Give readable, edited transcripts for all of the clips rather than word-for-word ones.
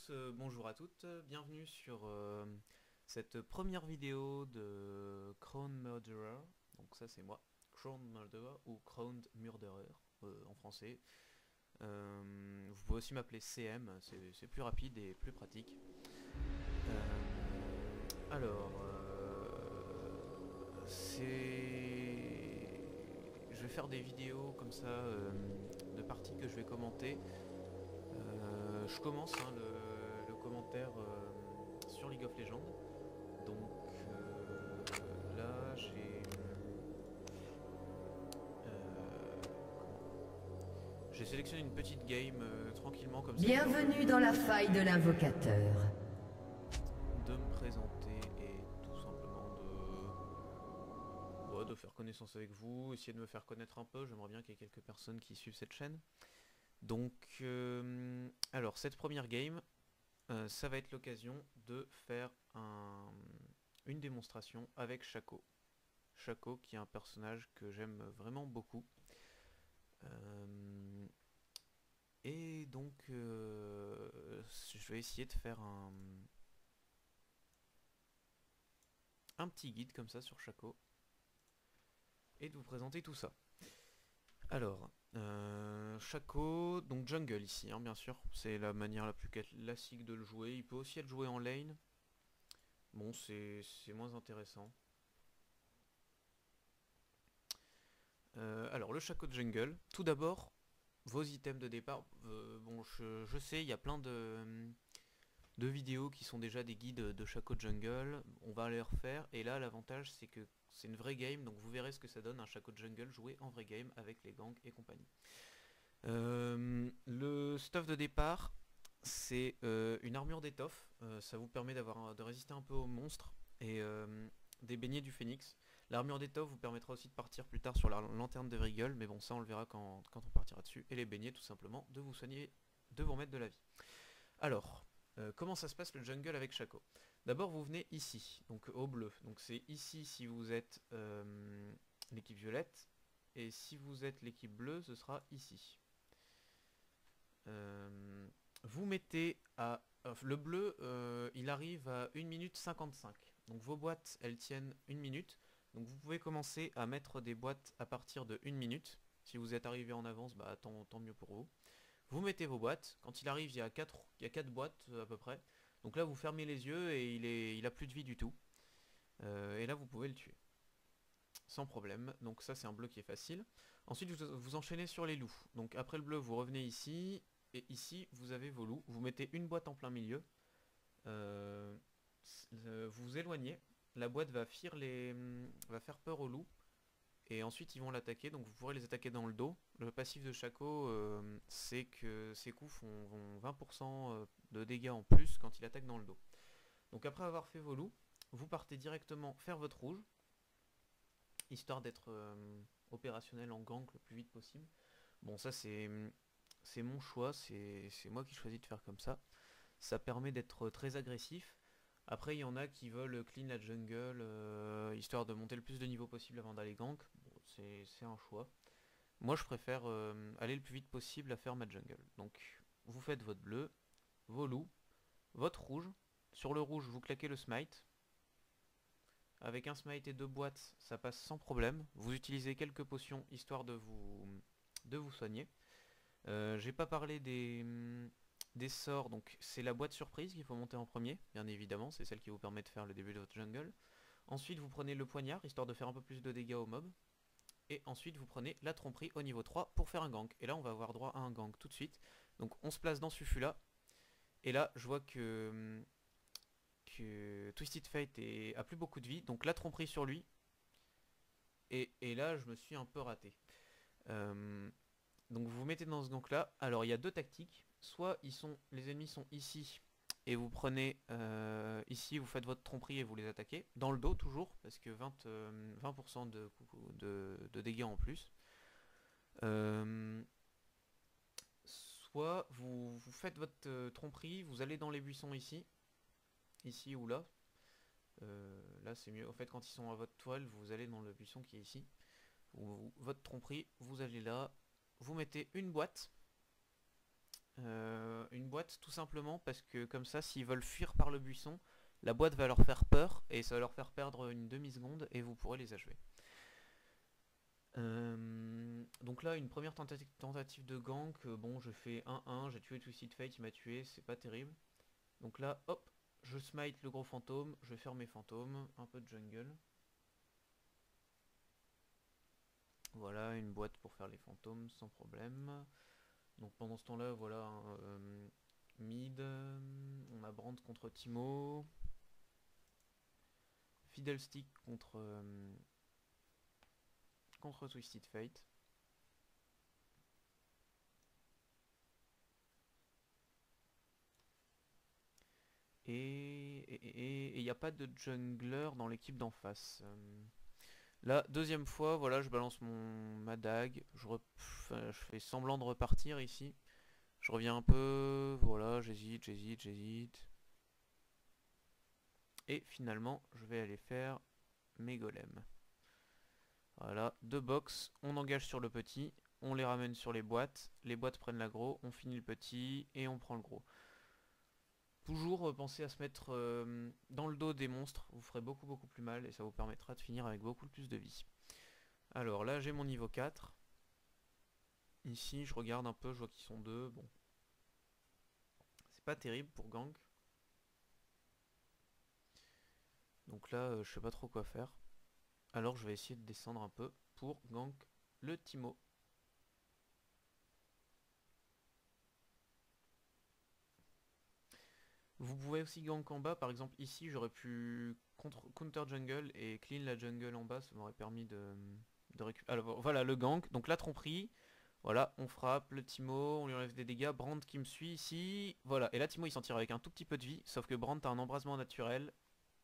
tous, bonjour à toutes, bienvenue sur cette première vidéo de Crown Murderer. Donc ça c'est moi, Crown Murderer ou Crowned Murderer en français. Vous pouvez aussi m'appeler CM, c'est plus rapide et plus pratique. Je vais faire des vidéos comme ça de parties que je vais commenter. Je commence le commentaire sur League of Legends. Donc là j'ai sélectionné une petite game tranquillement comme ça. Bienvenue dans la faille de l'invocateur. De me présenter et tout simplement de faire connaissance avec vous, essayer de me faire connaître un peu. J'aimerais bien qu'il y ait quelques personnes qui suivent cette chaîne. Donc alors cette première game, ça va être l'occasion de faire une démonstration avec Shaco. Shaco qui est un personnage que j'aime vraiment beaucoup. Et donc je vais essayer de faire un petit guide comme ça sur Shaco et de vous présenter tout ça. Alors, Shaco, donc jungle ici, hein, bien sûr, c'est la manière la plus classique de le jouer. Il peut aussi être joué en lane. Bon, c'est moins intéressant. Alors, le Shaco de jungle, tout d'abord, vos items de départ. Bon, je sais, il y a plein de vidéos qui sont déjà des guides de Shaco de jungle. On va les refaire, et là, l'avantage, c'est que c'est une vraie game, donc vous verrez ce que ça donne un Shaco de jungle joué en vraie game avec les gangs et compagnie. Le stuff de départ, c'est une armure d'étoffe. Ça vous permet de résister un peu aux monstres et des beignets du phénix. L'armure d'étoffe vous permettra aussi de partir plus tard sur la lanterne de Vrigel, mais bon, ça on le verra quand on partira dessus. Et les beignets, tout simplement, de vous soigner, de vous remettre de la vie. Alors, comment ça se passe le jungle avec Shaco? D'abord, vous venez ici, donc au bleu. Donc c'est ici si vous êtes l'équipe violette, et si vous êtes l'équipe bleue, ce sera ici. Vous mettez à... le bleu, il arrive à 1 minute 55. Donc vos boîtes, elles tiennent 1 minute. Donc vous pouvez commencer à mettre des boîtes à partir de 1 minute. Si vous êtes arrivé en avance, bah tant mieux pour vous. Vous mettez vos boîtes. Quand il arrive, il y a 4 boîtes à peu près. Donc là, vous fermez les yeux et il a plus de vie du tout. Et là, vous pouvez le tuer. Sans problème. Donc ça, c'est un bleu qui est facile. Ensuite, vous enchaînez sur les loups. Donc après le bleu, vous revenez ici. Et ici, vous avez vos loups. Vous mettez une boîte en plein milieu. Vous vous éloignez. La boîte va faire peur aux loups. Et ensuite, ils vont l'attaquer. Donc vous pourrez les attaquer dans le dos. Le passif de Shaco, c'est que ses coups font 20% de dégâts en plus quand il attaque dans le dos. Donc après avoir fait vos loups, vous partez directement faire votre rouge. Histoire d'être opérationnel en gank le plus vite possible. Bon, ça c'est mon choix, c'est moi qui choisis de faire comme ça. Ça permet d'être très agressif. Après, il y en a qui veulent clean la jungle, histoire de monter le plus de niveau possible avant d'aller gank. Bon, c'est un choix. Moi, je préfère aller le plus vite possible à faire ma jungle. Donc, vous faites votre bleu, vos loups, votre rouge. Sur le rouge, vous claquez le smite. Avec un smite et 2 boîtes, ça passe sans problème. Vous utilisez quelques potions histoire de vous soigner. J'ai pas parlé des sorts, donc c'est la boîte surprise qu'il faut monter en premier, bien évidemment, c'est celle qui vous permet de faire le début de votre jungle. Ensuite vous prenez le poignard, histoire de faire un peu plus de dégâts au mob. Et ensuite vous prenez la tromperie au niveau 3 pour faire un gank. Et là on va avoir droit à un gank tout de suite. Donc on se place dans ce fût-là. Et là je vois que Twisted Fate a plus beaucoup de vie, donc la tromperie sur lui. Et là je me suis un peu raté. Donc vous vous mettez dans ce gank là. Alors il y a deux tactiques. Soit les ennemis sont ici et vous prenez ici, vous faites votre tromperie et vous les attaquez. Dans le dos toujours, parce que 20% de dégâts en plus. Soit vous faites votre tromperie, vous allez dans les buissons ici. Ici ou là. Là c'est mieux. En fait quand ils sont à votre toile, vous allez dans le buisson qui est ici. Votre tromperie, vous allez là. Vous mettez une boîte. Une boîte tout simplement parce que comme ça s'ils veulent fuir par le buisson, la boîte va leur faire peur et ça va leur faire perdre une demi-seconde et vous pourrez les achever. Donc là une première tentative de gank, bon je fais 1-1, j'ai tué Twisted Fate, il m'a tué, c'est pas terrible. Donc là hop, je smite le gros fantôme, je vais faire mes fantômes, un peu de jungle. Voilà une boîte pour faire les fantômes sans problème. Donc pendant ce temps-là, voilà, mid, on a Brand contre Timo, Fiddlestick contre Twisted Fate. Et il n'y a pas de jungler dans l'équipe d'en face. Là, deuxième fois, voilà, je balance ma dague, je fais semblant de repartir ici. Je reviens un peu, voilà, j'hésite. Et finalement, je vais aller faire mes golems. Voilà, deux box, on engage sur le petit, on les ramène sur les boîtes prennent l'aggro, on finit le petit et on prend le gros. Toujours pensez à se mettre dans le dos des monstres, vous ferez beaucoup plus mal et ça vous permettra de finir avec beaucoup plus de vie. Alors là j'ai mon niveau 4. Ici je regarde un peu, je vois qu'ils sont deux, bon. C'est pas terrible pour gank. Donc là je sais pas trop quoi faire. Alors je vais essayer de descendre un peu pour gank le Timo. Vous pouvez aussi gank en bas, par exemple ici j'aurais pu counter jungle et clean la jungle en bas, ça m'aurait permis de récupérer. Alors voilà le gank, donc la tromperie, voilà on frappe le Timo, on lui enlève des dégâts, Brand qui me suit ici, voilà, et là Timo il s'en tire avec un tout petit peu de vie, sauf que Brand a un embrasement naturel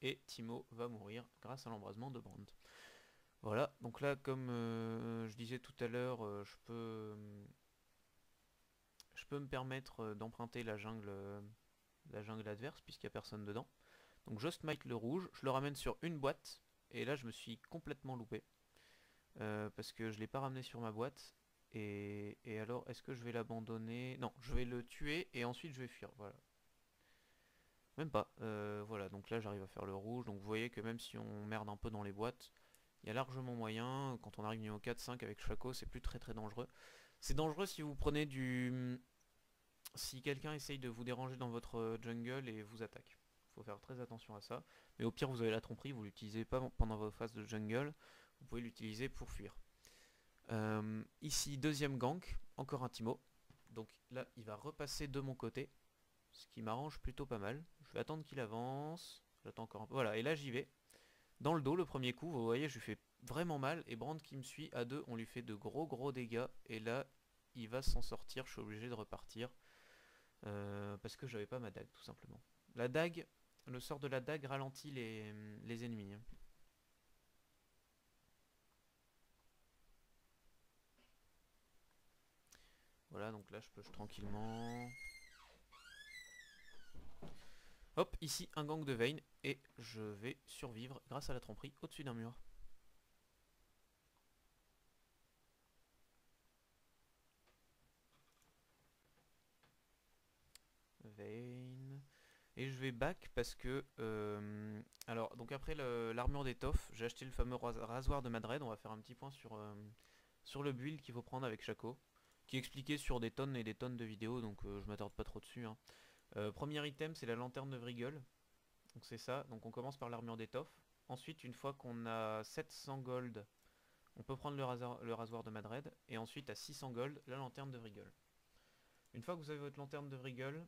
et Timo va mourir grâce à l'embrasement de Brand. Voilà, donc là comme je disais tout à l'heure, je peux me permettre d'emprunter la jungle adverse puisqu'il n'y a personne dedans. Donc je smite le rouge, je le ramène sur une boîte et là je me suis complètement loupé parce que je l'ai pas ramené sur ma boîte et alors est-ce que je vais l'abandonner? Non, je vais le tuer et ensuite je vais fuir, voilà. Même pas, voilà, donc là j'arrive à faire le rouge, donc vous voyez que même si on merde un peu dans les boîtes, il y a largement moyen, quand on arrive niveau 4-5 avec Shaco, c'est plus très dangereux. C'est dangereux si vous prenez du... Si quelqu'un essaye de vous déranger dans votre jungle et vous attaque. Il faut faire très attention à ça. Mais au pire, vous avez la tromperie, vous l'utilisez pas pendant vos phases de jungle, vous pouvez l'utiliser pour fuir. Ici, deuxième gank, encore un Timo. Donc là, il va repasser de mon côté, ce qui m'arrange plutôt pas mal. Je vais attendre qu'il avance. J'attends encore un peu. Voilà, et là j'y vais. Dans le dos, le premier coup, vous voyez, je lui fais vraiment mal. Et Brand qui me suit à deux, on lui fait de gros dégâts. Et là, il va s'en sortir. Je suis obligé de repartir. Parce que j'avais pas ma dague, tout simplement. La dague, le sort de la dague ralentit les ennemis. Voilà, donc là je push tranquillement. Hop, ici un gang de Vayne et je vais survivre grâce à la tromperie au-dessus d'un mur. Vayne. Et je vais back parce que... alors, donc après l'armure d'étoffe, j'ai acheté le fameux rasoir de Madred. On va faire un petit point sur le build qu'il faut prendre avec Shaco, qui est expliqué sur des tonnes et des tonnes de vidéos, donc je m'attarde pas trop dessus. Hein. Premier item, c'est la lanterne de Vrigol. Donc c'est ça, donc on commence par l'armure d'étoffe. Ensuite, une fois qu'on a 700 gold, on peut prendre le rasoir de Madred. Et ensuite, à 600 gold, la lanterne de Vrigol. Une fois que vous avez votre lanterne de Vrigol,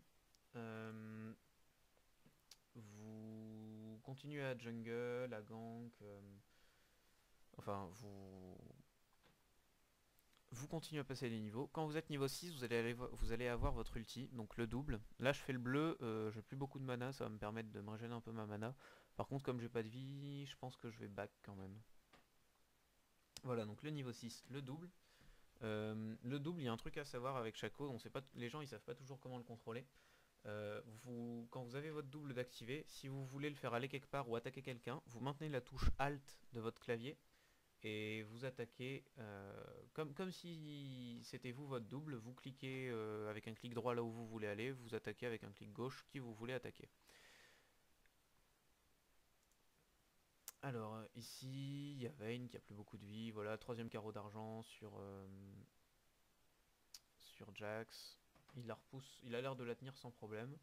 vous continuez à jungle, à gank, enfin vous continuez à passer les niveaux. Quand vous êtes niveau 6, vous allez avoir votre ulti, donc le double. Là je fais le bleu, j'ai plus beaucoup de mana, ça va me permettre de me régénérer un peu ma mana. Par contre comme j'ai pas de vie, je pense que je vais back quand même. Voilà, donc le niveau 6, le double. Le double, il y a un truc à savoir avec Shaco, on sait pas, les gens ils savent pas toujours comment le contrôler. Quand vous avez votre double d'activer, si vous voulez le faire aller quelque part ou attaquer quelqu'un, vous maintenez la touche Alt de votre clavier et vous attaquez comme si c'était vous votre double, vous cliquez avec un clic droit là où vous voulez aller, vous attaquez avec un clic gauche qui vous voulez attaquer. Alors ici il y a Vayne qui a plus beaucoup de vie, voilà, troisième carreau d'argent sur Jax, il la repousse, il a l'air de la tenir sans problème,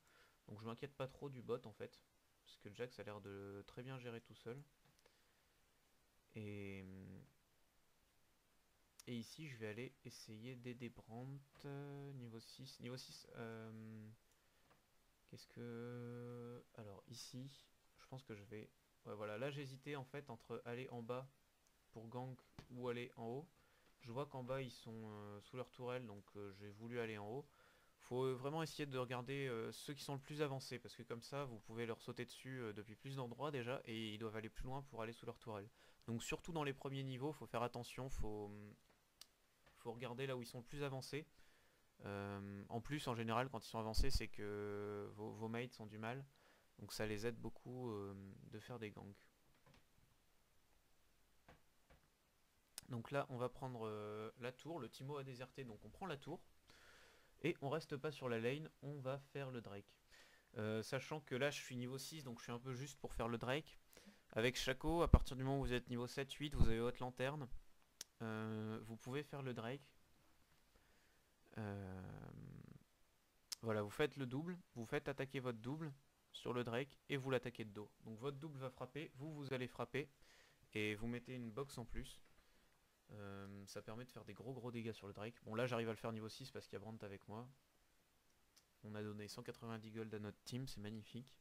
donc je m'inquiète pas trop du bot en fait, parce que Jax a l'air de très bien gérer tout seul. Et, et ici je vais aller essayer d'aider Brandt, niveau 6. Niveau 6, qu'est-ce que... Alors ici, je pense que je vais... Ouais, voilà, là j'hésitais en fait entre aller en bas pour gank ou aller en haut. Je vois qu'en bas ils sont sous leur tourelle, donc j'ai voulu aller en haut. Faut vraiment essayer de regarder ceux qui sont le plus avancés, parce que comme ça vous pouvez leur sauter dessus depuis plus d'endroits déjà, et ils doivent aller plus loin pour aller sous leur tourelle. Donc surtout dans les premiers niveaux, faut faire attention, faut regarder là où ils sont le plus avancés. En plus, en général, quand ils sont avancés, c'est que vos mates ont du mal, donc ça les aide beaucoup de faire des ganks. Donc là, on va prendre la tour, le Timo a déserté, donc on prend la tour. Et on reste pas sur la lane, on va faire le Drake. Sachant que là je suis niveau 6, donc je suis un peu juste pour faire le Drake. Avec Shaco, à partir du moment où vous êtes niveau 7-8, vous avez votre lanterne. Vous pouvez faire le Drake. Voilà, vous faites le double, vous faites attaquer votre double sur le Drake et vous l'attaquez de dos. Donc votre double va frapper, vous allez frapper et vous mettez une box en plus. Ça permet de faire des gros dégâts sur le Drake. Bon là j'arrive à le faire niveau 6 parce qu'il y a Brandt avec moi. On a donné 190 gold à notre team, c'est magnifique.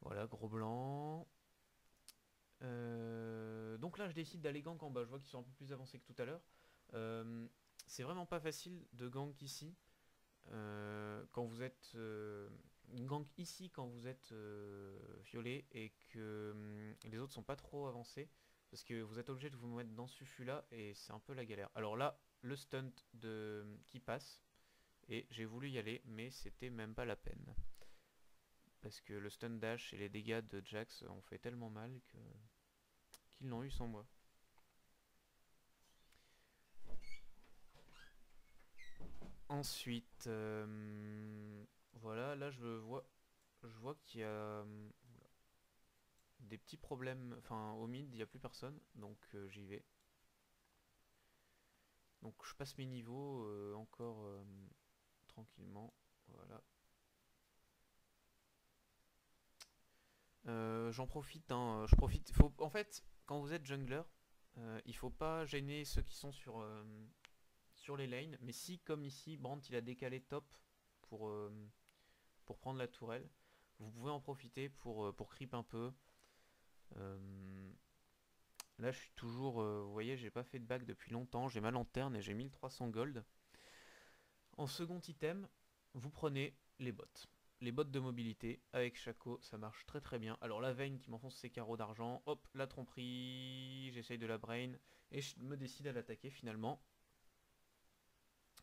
Voilà, gros blanc. Donc là je décide d'aller gank en bas, je vois qu'ils sont un peu plus avancés que tout à l'heure. C'est vraiment pas facile de gank ici. Quand vous êtes gank ici quand vous êtes violet et que les autres sont pas trop avancés, parce que vous êtes obligé de vous mettre dans ce fût là et c'est un peu la galère. Alors là le stunt qui passe et j'ai voulu y aller mais c'était même pas la peine, parce que le stun dash et les dégâts de Jax ont fait tellement mal qu'ils l'ont eu sans moi. Ensuite, voilà, là je vois qu'il y a des petits problèmes, enfin au mid il n'y a plus personne, donc j'y vais. Donc je passe mes niveaux encore tranquillement, voilà. J'en profite, hein, je profite. En fait, quand vous êtes jungler, il faut pas gêner ceux qui sont sur les lanes, mais si comme ici Brandt il a décalé top pour, euh, pour prendre la tourelle, vous pouvez en profiter pour creep un peu. Là je suis toujours, vous voyez j'ai pas fait de back depuis longtemps, j'ai ma lanterne et j'ai 1300 gold. En second item, vous prenez les bottes. Les bottes de mobilité avec Shaco, ça marche très bien. Alors la Vayne qui m'enfonce ses carreaux d'argent, hop, la tromperie, j'essaye de la brain et je me décide à l'attaquer finalement.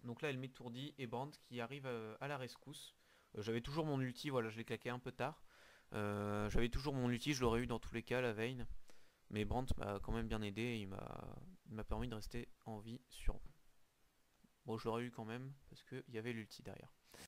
Donc là elle m'étourdit et Brandt qui arrive à la rescousse. J'avais toujours mon ulti, voilà je l'ai claqué un peu tard. J'avais toujours mon ulti, je l'aurais eu dans tous les cas la Vayne. Mais Brandt m'a quand même bien aidé et il m'a permis de rester en vie sur... Bon je l'aurais eu quand même parce qu'il y avait l'ulti derrière.